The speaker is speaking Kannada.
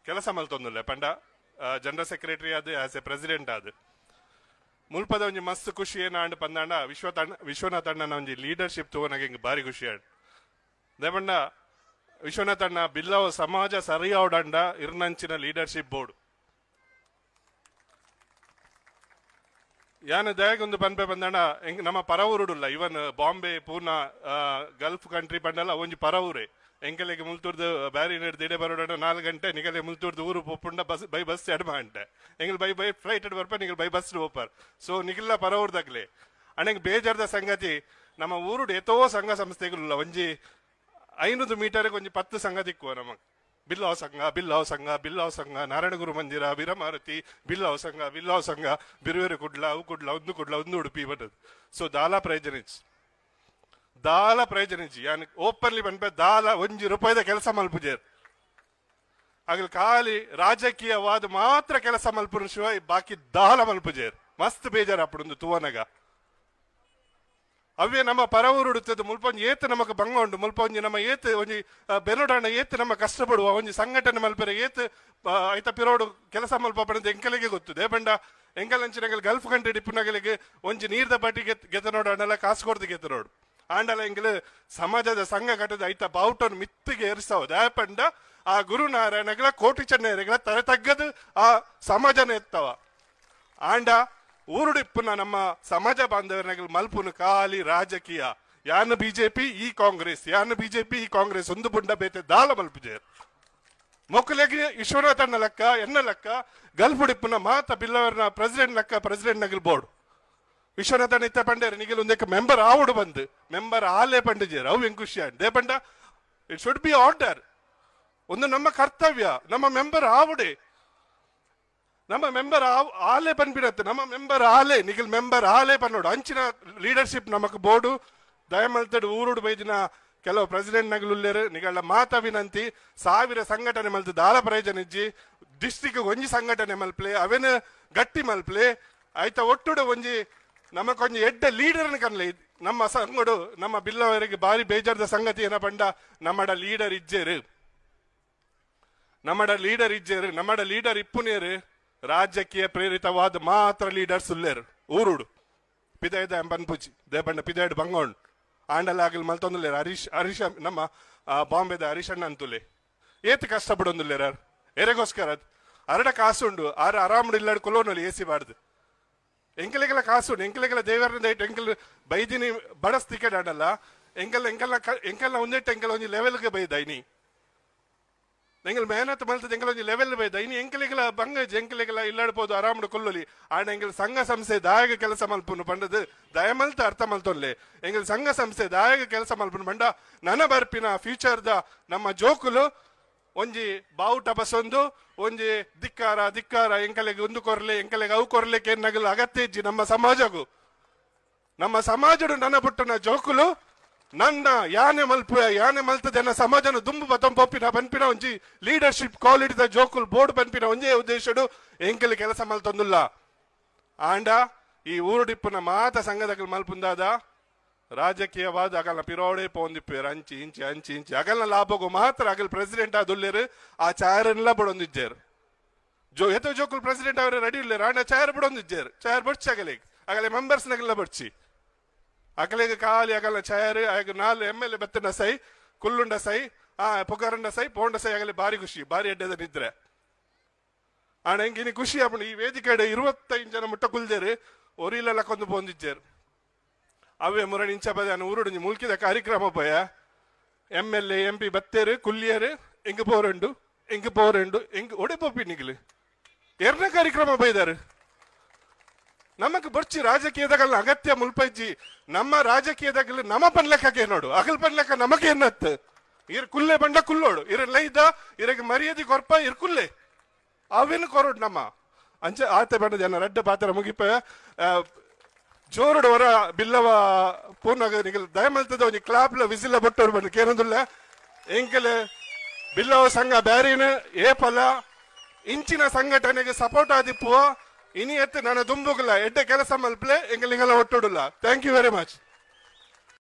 ಕೆಲಸ ಮಲ್ತೊಂದುಲ್ಲೆ ಪಂಡ ಜನರಲ್ ಸೆಕ್ರೆಟರಿ ಆದ್ ಆಸ್ ಎ ಪ್ರೆಸಿಡೆಂಟ್ ಆದ್ ಮುಲ್ಪದ ಒಂಜಿ ಮಸ್ತ್ ಖುಷಿ ಏನಾಂಡ್ ಪಂದಾಂಡ ವಿಶ್ವನಾಥ್ ಅಣ್ಣನ ಒಂಜಿ ಲೀಡರ್ಶಿಪ್ ತಗೋನಾಗ ಹಿಂಗೆ ಬಾರಿ ಖುಷಿ ಆಂಡ್ ದೇಪಂಡ ವಿಶ್ವನಾಥ್ ಅಣ್ಣ ಬಿಲ್ಲವ ಸಮಾಜ ಸರಿಯಾವಡಂಡ ಇರ್ನಂಚಿನ ಲೀಡರ್ಶಿಪ್ ಬೋರ್ಡ್ ಯಾನ ದಯಗೊಂದು ಪನ್ಪೆ ಬಂದಣ್ಣ ಹೆಂಗ್ ನಮ್ಮ ಪರವೂರುಡುಲ್ಲ ಇವನ್ ಬಾಂಬೆ ಪೂನಾ ಗಲ್ಫ್ ಕಂಟ್ರಿ ಪಂಡಲ್ಲ ಒಂಜಿ ಪರವೂರೇ ಎಂಕಲೆಗೆ ಮುಲ್ತೂರ್ದು ಬ್ಯಾರಿ ನೆಡ್ದು ಇಡೆ ಬರೋಡ 4 ಗಂಟೆ ನಿಗಲೆ ಮುಲ್ತೂರ್ದು ಊರು ಪೋಪುಂಡ ಬೈ ಬಸ್ ಎಡ್ಮ ಅಂಟೆ ಎಂಗಲ್ ಬೈ ಫ್ಲೈಟ್ ಎಡ್ ಬರ್ಪ ನಿಗಲ್ ಬೈ ಬಸ್ ಓಪರ್ ಸೊ ನಿಗಿಲ್ಲ ಪರವೂರ್ದಾಗ್ಲೆ ಅಣ್ಣಂಗೆ ಬೇಜಾರ್ದ ಸಂಗತಿ ನಮ್ಮ ಊರುಡು ಎತ್ತೋ ಸಂಘ ಸಂಸ್ಥೆಗಳಿಲ್ಲ ಒಂಜಿ 500 ಮೀಟರ್ಗೆ ಒಂಜಿ 10 ಸಂಘ ದಿಕ್ಕುವ ನಮಗೆ ಬಿಲ್ಲಾವ್ ಸಂಘ ನಾರಾಯಣಗುರು ಮಂದಿರ ವೀರಮಾರುತಿ ಬಿಲ್ಲಾವ್ ಸಂಘ ಬಿರುವೇರು ಕುಡ್ಲ ಅವು ಕುಡ್ಲ ಒಂದು ಉಡುಪಿ ಬರ್ತದೆ ಸೊ ದಾಲ ಪ್ರಯೋಜನಿಜಿ ಯಾನ್ ಓಪನ್ಲಿ ಬಂದ್ಪೆ ದಾಲ ₹1 ಕೆಲಸ ಮಲ್ಪುಜೇರ್ ಆಗಲ್ ಖಾಲಿ ರಾಜಕೀಯವಾದ ಮಾತ್ರ ಕೆಲಸ ಮಲ್ಪುನ ಶಿವ ಬಾಕಿ ದಾಲ ಮಲ್ಪುಜೇರ್ ಮಸ್ತ್ ಬೇಜಾರ್ ಅಪ್ಪಡೊಂದು ತೂವನಗ ಅವೇ ನಮ್ಮ ಪರವೂರು ಉಡುತ್ತದು ಮುಲ್ಪೊಂಜಿ ಏತ್ ನಮಕ್ ಭಂಗ ಉಂಡು ಮುಲ್ಪೊಂಜಿ ನಮ್ಮ ಏತ್ ಒಂಜಿ ಬೆನೋಡಾಣ ಏತ್ ನಮ್ಮ ಕಷ್ಟಪಡುವ ಒಂಜಿ ಸಂಘಟನೆ ಮಲ್ಪೆರೆ ಏತ್ ಐತ ಪಿರೋಡು ಕೆಲಸ ಮಲ್ಪ ಪಡೆದ ಎಂಕಲೆಗೆ ಗೊತ್ತು ದೇಪಂಡ ಎಂಕಲಂಚಿನ ಗಲ್ಫ್ ಕಂಟ್ರಿ ಡಿಪ್ಪುನಗಳಿಗೆ ಒಂಜಿ ನೀರ್ದ ಬಟ್ಟಿ ಗೆತ ನೋಡೋಣ ಕಾಸು ಕೊಡ್ದು ಗೆತ ನೋಡು ಆಂಡಲ ಎಂಗಲ್ ಸಮಾಜದ ಸಂಘ ಕಟ್ಟದ ಐತ ಬಾವುಟನ್ನು ಮಿತ್ತಿಗೆ ಏರಿಸಾವ ದೇಪಂಡ ಆ ಗುರುನಾರಾಯಣಗಳ ಕೋಟಿ ಚೆನ್ನೈಗಳ ತಲೆ ತಗ್ಗದು ಆ ಸಮಾಜನ ಎತ್ತವ ಆಂಡ ಊರುಡಿಪ್ಪುನ ನಮ್ಮ ಸಮಾಜ ಬಾಂಧವರನ್ನ ಮಲ್ಪುನ ಖಾಲಿ ರಾಜಕೀಯ ಯಾನು ಬಿಜೆಪಿ ಈ ಕಾಂಗ್ರೆಸ್ ಒಂದು ಬುಂಡ ಬೇತೆ ದಾಲ ಮಲ್ಪುಜೇರ್ ಮೊಕ್ಕಲೆಗೆ ವಿಶ್ವನಾಥ್ ಅಣ್ಣ ಲೆಕ್ಕ ಎನ್ನ ಲೆಕ್ಕ ಗಲ್ಫುಡಿಪ್ಪುನ ಮಾತ ಬಿಲ್ಲವರ್ನ ಪ್ರೆಸಿಡೆಂಟ್ ನಗಲ್ ಬೋರ್ಡ್ ವಿಶ್ವನಾಥ್ ಅಣ್ಣ ಇತ್ತ ಪಂಡೇರ್ ನಿಗಲ್ ಒಂದಕ್ಕೆ ಮೆಂಬರ್ ಆವುಡು ಬಂದು ಮೆಂಬರ್ ಆಲೇ ಪಂಡಿಜೇರ್ ಅವು ಹೆಂಗ್ ಖುಷಿ ಆಂಡ್ ದೇ ಪಂಡ ಇಟ್ ಶುಡ್ ಬಿ ಆರ್ಡರ್ ಒಂದು ನಮ್ಮ ಕರ್ತವ್ಯ ನಮ್ಮ ಮೆಂಬರ್ ಆವುಡೆ ನಮ್ಮ ಮೆಂಬರ್ ಆಲೆ ಪನ್ಪಿರತ್ತೆ ನಮ್ಮ ಮೆಂಬರ್ ಆಲೆ ನಿಗಲ್ ಮೆಂಬರ್ ಆಲೆ ಪನ್ನೋಡು ಅಂಚಿನ ಲೀಡರ್ಶಿಪ್ ನಮಕ್ ಬೋರ್ಡು ದಯಮಲ್ತಡು ಊರುಡು ಬೈದಿನ ಕೆಲವು ಪ್ರೆಸಿಡೆಂಟ್ ನಗಲುಲ್ಲೇರು ನಿಗಳ ಮಾತ ವಿನಂತಿ 1000 ಸಂಘಟನೆ ಮಲ್ತು ದಾಲ ಪ್ರಯೋಜನಿಜ್ಜಿ ಡಿಸ್ಟ್ರಿಕ್ಟ್ ಒಂಜಿ ಸಂಘಟನೆ ಮಲ್ಪ್ಲೆ ಅವೇನು ಗಟ್ಟಿ ಮಲ್ಪ್ಲೆ ಆಯ್ತಾ ಒಟ್ಟುಡು ಒಂಜಿ ನಮಕೊಂಜಿ ಎಡ್ಡ ಲೀಡರ್ ಕನ್ಲೆ ನಮ್ಮ ಸಂಗಡು ನಮ್ಮ ಬಿಲ್ಲವರಿಗೆ ಬಾರಿ ಬೇಜಾರ್ದ ಸಂಗತಿ ಏನ ಪಂಡ ನಮ್ಮಡ ಲೀಡರ್ ಇಜ್ಜೇರು ನಮ್ಮಡ ಲೀಡರ್ ಇಪ್ಪುನೇರು ರಾಜಕೀಯ ಪ್ರೇರಿತವಾದ ಮಾತ್ರ ಲೀಡರ್ಸ್ ಉಲ್ಲೇರು ಊರುಡು ಪಿದಾಯ್ದ ಎಂಬನ್ಪುಜಿ ದೇಪಂಡ ಪಿದಾಯ್ಡ್ ಬಂಗೋಣ್ ಆಂಡಲ ಆಗಲ್ ಮಲ್ತೊಂದುಲ್ಲೇರು ಹರೀಶ್ ನಮ್ಮ ಬಾಂಬೆದ ಹರೀಶ್ ಅಣ್ಣ ಅಂತುಲೆ ಏತ್ ಕಷ್ಟಪಡೊಂದುಲ್ಲೇರ ಎರೆಗೋಸ್ಕರ ಅರಡ ಕಾಸುಂಡು ಆರಾಮಡು ಇಲ್ಲಾಡು ಕೊಲೋನಲ್ಲಿ ಎಸಿ ಬಾಡ್ದು ಎಂಕಲೆಗೆಲ್ಲ ಕಾಸುಂಡು ಎಂಕಲೆಗೆಲ್ಲ ದೇವರನ್ನ ಎಂಕಲ್ ಬೈದಿನಿ ಬಡಸ್ ತಿಕೆಟ್ ಆಡಲ್ಲ ಎಂಕೆಲ್ಲ ಒಂದೆಟ್ಟು ಎಂಕೆಲ್ಲ ಒಂಜಿ ಲೆವೆಲ್ಗೆ ಬೈದೈನಿ ಎಂಗಲ್ ಮೇಹನತ್ ಮಲ್ತದ ಎಂಕಲ್ ಒಂಜಿ ಲೆವೆಲ್ ಬೈದ ಇನ್ನು ಎಂಕಲೆಗೆಲ್ಲ ಬಂಗಜ್ ಎಂಕಲೆಗೆಲ್ಲ ಇಲ್ಲಾಡ್ಬೋದು ಆರಾಮಡು ಕೊಲ್ಲೊಲಿ ಆಂಡ ಎಂಗಲ್ ಸಂಘ ಸಂಸ್ಥೆ ದಾಯಗ ಕೆಲಸ ಮಲ್ಪುನು ಪಂಡದು ದಯಮಲ್ತ ಅರ್ಥ ಮಲ್ತೊಲ್ಲೆ ಎಂಗಲ್ ಸಂಘ ಸಂಸ್ಥೆ ದಾಯಗ ಕೆಲಸ ಮಲ್ಪುನು ಪಂಡ ನನ್ನ ಬರ್ಪಿನ ಫ್ಯೂಚರ್ದ ನಮ್ಮ ಜೋಕುಲು ಒಂಜಿ ಬಾವುಟ ಬಸೊಂದು ಒಂಜಿ ಧಿಕ್ಕಾರ ಎಂಕಲೆಗೆ ಒಂದು ಕೊರ್ಲೆ ಎಂಕಲೆಗೆ ಅವು ಕೊರ್ಲೆಕ್ಕೆ ನಗಲು ಅಗತ್ಯ ಇಜ್ಜಿ ನಮ್ಮ ಸಮಾಜಡು ನನ್ನ ಬುಟ್ಟನ ಜೋಕುಲು ನನ್ನ ಯಾನೆ ಮಲ್ತದೆನ್ನ ಸಮಾಜನ ದುಂಬು ಬತಂ ಪನ್ಪಿನ ಒಂಜಿ ಲೀಡರ್ಶಿಪ್ ಕ್ವಾಲಿಟಿದ ಜೋಕುಲ್ ಬೋರ್ಡ್ ಪನ್ಪಿನ ಒಂಜೇ ಉದ್ದೇಶಡು ಎಂಕಲ್ ಕೆಲಸ ಮಲ್ತೊಂದುಲ್ಲ ಆಂಡ ಈ ಊರುಡಿಪ್ಪುನ ಮಾತ ಸಂಘದಕಲ್ ಮಲ್ಪುಂದಾದ ರಾಜಕೀಯವಾದ ಅಗಲ್ನ ಪಿರೋಡೆ ಪೋಂದಿಪ್ಪೇರು ಅಂಚಿ ಇಂಚಿ ಅಗಲ್ನ ಲಾಭಗು ಮಾತ್ರ ಅಗಲ್ ಪ್ರೆಸಿಡೆಂಟ್ ಆದುಲ್ಲೇರು ಆ ಚಾರನ್ಲ ಬಡೊಂದಿಜ್ಜೇರು ಎತ್ತೋ ಜೋಕುಲ್ ಪ್ರೆಸಿಡೆಂಟ್ ಅವರೇ ರೆಡಿ ಇಲ್ಲೇರು ಆಂಡ ಚಾರ್ ಬಡೊಂದಿಜ್ಜೇರು ಚಾರ್ ಬಡ್ಚಿ ಅಗಲೆ ಮೆಂಬರ್ಸ್ ನಗಲ್ಲ ಬಡ್ಚಿ ಅಕಲೆಗೆ ಖಾಲಿ ಅಗಲ ಚಾಯರ್ ಆಗ 4 MLA ಬೆತ್ತನ ಸೈ ಕುಲ್ಲುಂಡ ಸೈ ಪುಗಾರಂಡ ಸೈ ಪೋಂಡ ಸೈ ಆಗಲಿ ಬಾರಿ ಖುಷಿ ಬಾರಿ ಎಡ್ಡದ ನಿದ್ರೆ ಆಣ ಹೆಂಗಿನಿ ಖುಷಿ ಅಪ್ಪಣ ಈ ವೇದಿಕೆ 25 ಜನ ಮುಟ್ಟ ಕುಲ್ದೇರು ಒರಿಲೆಲ್ಲ ಕೊಂದು ಪೋಂದಿಜ್ಜೇರು ಅವೇ ಮುರಣಿ ಇಂಚ ಬದ ಊರುಡು ಮುಲ್ಕಿದ ಕಾರ್ಯಕ್ರಮ ಪಯ MLA MP ಬತ್ತೇರು ಕುಲ್ಲಿಯರು ಎಂಗ್ ಪೋರೆಂಡು ಎಂಗ್ ಒಡೆ ಪೋಪಿ ನಿಗ್ಲಿ ಎರಡನೇ ಕಾರ್ಯಕ್ರಮ ಬೈದಾರು ನಮಕ್ ಬರ್ಚಿ ರಾಜಕೀಯದಾಗಲ್ಲ ಅಗತ್ಯ ಮುಲ್ಪೈಜಿ ನಮ್ಮ ರಾಜಕೀಯದಾಗಲ್ಲ ನಮ್ಮ ಪನ್ಲೆಕ್ಕೇ ನೋಡು ಅಗಲ್ ಪನ್ಲೆಕ್ಕ ನಮಗೇನತ್ ಇರ್ ಕುಲ್ಲೆ ಬಂಡ ಕುಲ್ಲೋಡು ಇರಲ್ಲ ಇರಗೆ ಮರ್ಯಾದೆ ಕೊರ್ಪ ಇರ್ಕುಲ್ಲೆ ಅವೇನು ಕೊರೋಡು ನಮ್ಮ ಅಂಚೆ ಆತೆ ಬಂಡ ಜನ ರೆಡ್ಡ ಪಾತ್ರ ಮುಗಿಪ ಜೋರುಡು ಹೊರ ಬಿಲ್ಲವ ಪೂರ್ಣ ದಯಮಲ್ತದ ಒಂಜಿ ಕ್ಲಾಪ್ಲ ವಿಸಿಲ ಬೊಟ್ಟೋರು ಬಂದು ಕೇನೊಂದುಲ್ಲ ಎಂಕಲ್ ಬಿಲ್ಲವ ಸಂಘ ಬ್ಯಾರಿನ ಏಪಲ ಇಂಚಿನ ಸಂಘಟನೆಗೆ ಸಪೋರ್ಟ್ ಆದಿಪ್ಪುವ ಇನಿ ಎತ್ತು ನನ್ನ ದುಂಬುಗಲ ಎಡ್ಡೆ ಕೆಲಸ ಮಲ್ಪಲೆ ಎಂಗಲಿಂಗಲ ಒಟ್ಟೋಡುಲ್ಲ ಥ್ಯಾಂಕ್ ಯು ವೆರಿ ಮಚ್